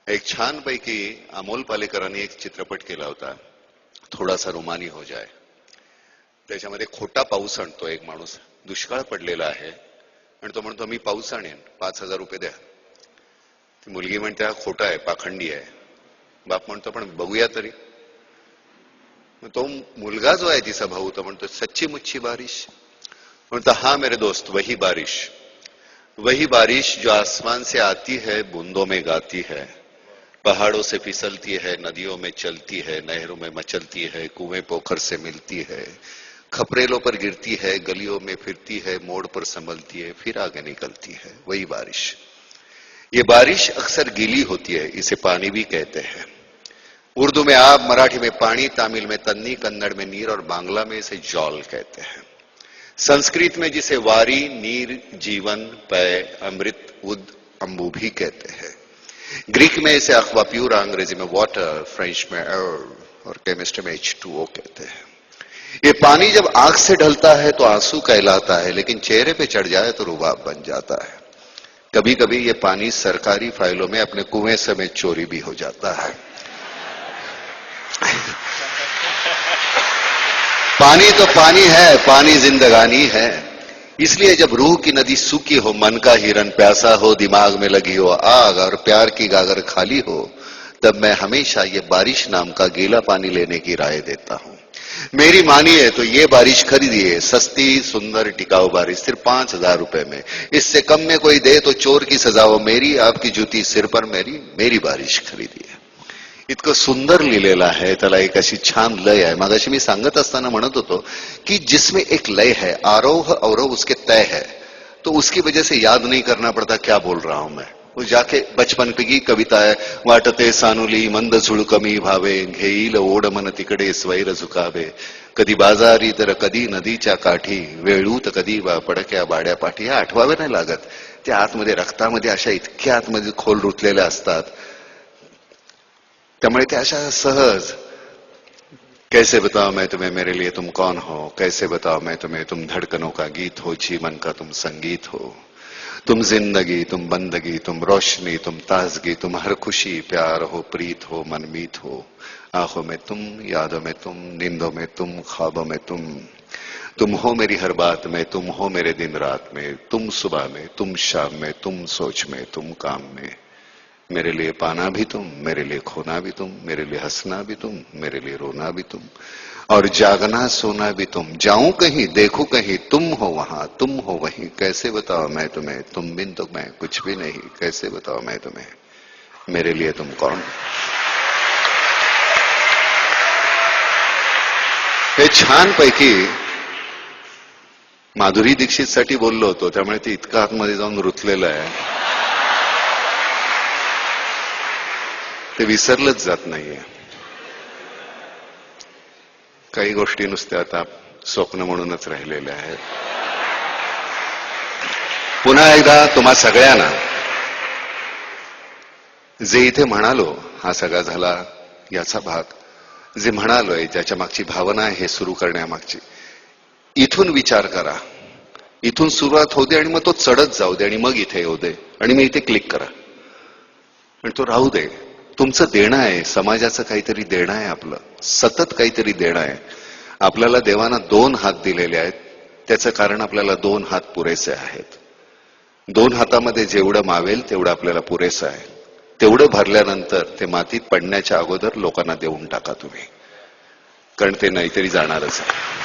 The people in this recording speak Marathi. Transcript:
एक छानपैकी अमोल पालेकरांनी एक चित्रपट केला होता, थोडासा रुमानी हो जाए. त्याच्यामध्ये खोटा पाऊस आणतो एक माणूस. दुष्काळ पडलेला आहे आणि तो म्हणतो मी पाऊस आणेन, 5,000 रुपये द्या. ती मुलगी म्हणते हा खोटा आहे, पाखंडी आहे. बाप म्हणतो पण बघूया तरी. तो मुलगा जो आहे तिचा भाऊ तो म्हणतो सच्ची मुच्ची बारिश. म्हणतो हा मेरे दोस्त वही बारिश जो आसमान से आती है, बूंदों में गाती है, पहाड़ों से फिसलती है, नदियों में चलती है, नहरों में मचलती है, कुएं पोखर से मिलती है, खपरेलों पर गिरती है, गलियों में फिरती है, मोड़ पर संभलती है, फिर आगे निकलती है. वही बारिश. ये बारिश अक्सर गीली होती है, इसे पानी भी कहते हैं. उर्दू में आब, मराठी में पानी, तमिल में तन्नी, कन्नड़ में नीर और बांग्ला में इसे जौल कहते हैं. संस्कृत में जिसे वारी, नीर, जीवन, पय, अमृत, उद, अंबु भी कहते हैं. ग्रीक में इसे अक्वा प्यूरा, अंग्रेजी में वाटर, फ्रेंच में एयर और केमिस्ट्री में H2O कहते हैं. ये पानी जब आंख से ढलता है तो आंसू कहलाता है, लेकिन चेहरे पे चढ़ जाए तो रुबाब बन जाता है. कभी कभी ये पानी सरकारी फाइलों में अपने कुएं समेत चोरी भी हो जाता है. पानी तो पानी है, पानी जिंदगानी है. इसलिए जब रूह की नदी सूखी हो, मन का हिरन प्यासा हो, दिमाग में लगी हो आग और प्यार की गागर खाली हो, तब मैं हमेशा ये बारिश नाम का गीला पानी लेने की राय देता हूं. मेरी मानिए तो ये बारिश खरीदिए, सस्ती सुंदर टिकाऊ बारिश, सिर्फ 5,000 रुपए में. इससे कम में कोई दे तो चोर की सजा हो मेरी, आपकी जूती सिर पर मेरी बारिश खरीदिए. इतकं सुंदर लिहिलेलं आहे. त्याला एक अशी छान लय आहे. मगाशी मी सांगत असताना म्हणत होतो की जिसमें एक लय है, आरोह अवरोह उसके तय है, तो उसकी वजह से याद नहीं करना पड़ता क्या बोल रहा हूं मैं. वो जाके बचपन की कविता है. वाटते सानुली मंद झुळ कमी भावे, घेईल ओढ मन तिकडे स्वैर झुकावे, कधी बाजारी तर कधी नदीच्या काठी, वेळूत कधी पडक्या बाड्या पाठी. हे आठवावे नाही लागत. त्या आतमध्ये रक्तामध्ये अशा इतक्या आतमध्ये खोल रुतलेल्या असतात. त्यामुळे ते अशा सहज. कैसे बताओ मैं तुम्हें मेरे लिए तुम कौन हो, कैसे बताओ मैं तुम्हें तुम धड़कनों का गीत हो, जीवन का तुम संगीत हो, तुम जिंदगी, तुम बंदगी, तुम रोशनी, तुम ताजगी, तुम हर खुशी, प्यार हो, प्रीत हो, मनमीत हो. आंखों में तुम, यादों में तुम, नींदों में तुम, ख्वाबों में तुम हो मेरी हर बात में, तुम हो मेरे दिन रात में, तुम सुबह में, तुम शाम में, तुम सोच में, तुम काम में. मेरे लिए पाना भी तुम, मेरे लिए खोना भी तुम, मेरे लिए हंसना भी तुम, मेरे लिए रोना भी तुम, और जागना सोना भी तुम. जाऊं कहीं देखूं कहीं, तुम हो वहां, तुम हो वहीं. कैसे बताओ मैं तुम्हें, तुम बिन तो मैं कुछ भी नहीं. कैसे बताओ मैं तुम्हें मेरे लिए तुम कौन. हे छानपैकी माधुरी दीक्षित साठी बोललो होतो, त्यामुळे ते इतकं आतमध्ये जाऊन रुतलेलं आहे ते विसरलंच जात नाहीये. काही गोष्टी नुसत्या आता स्वप्न म्हणूनच राहिलेल्या आहेत. पुन्हा एकदा तुम्हा सगळ्यांना जे इथे म्हणालो, हा सगळा झाला याचा भाग, जे म्हणालोय ज्याच्या मागची भावना आहे हे सुरू करण्यामागची, इथून विचार करा. इथून सुरुवात होऊ दे आणि मग तो चढत जाऊ दे आणि मग इथे येऊ दे आणि मी इथे क्लिक करा आणि तो राहू दे. तुमचं देणं आहे, समाजाचं काहीतरी देणं आहे, आपलं सतत काहीतरी देणं आहे. आपल्याला देवानं 2 हात दिलेले आहेत. त्याचं कारण आपल्याला 2 हात पुरेसे आहेत. 2 हातामध्ये जेवढं मावेल तेवढं आपल्याला पुरेसं आहे. तेवढं भरल्यानंतर ते मातीत पडण्याच्या अगोदर लोकांना देऊन टाका तुम्ही, कारण ते नाहीतरी जाणारच आहे.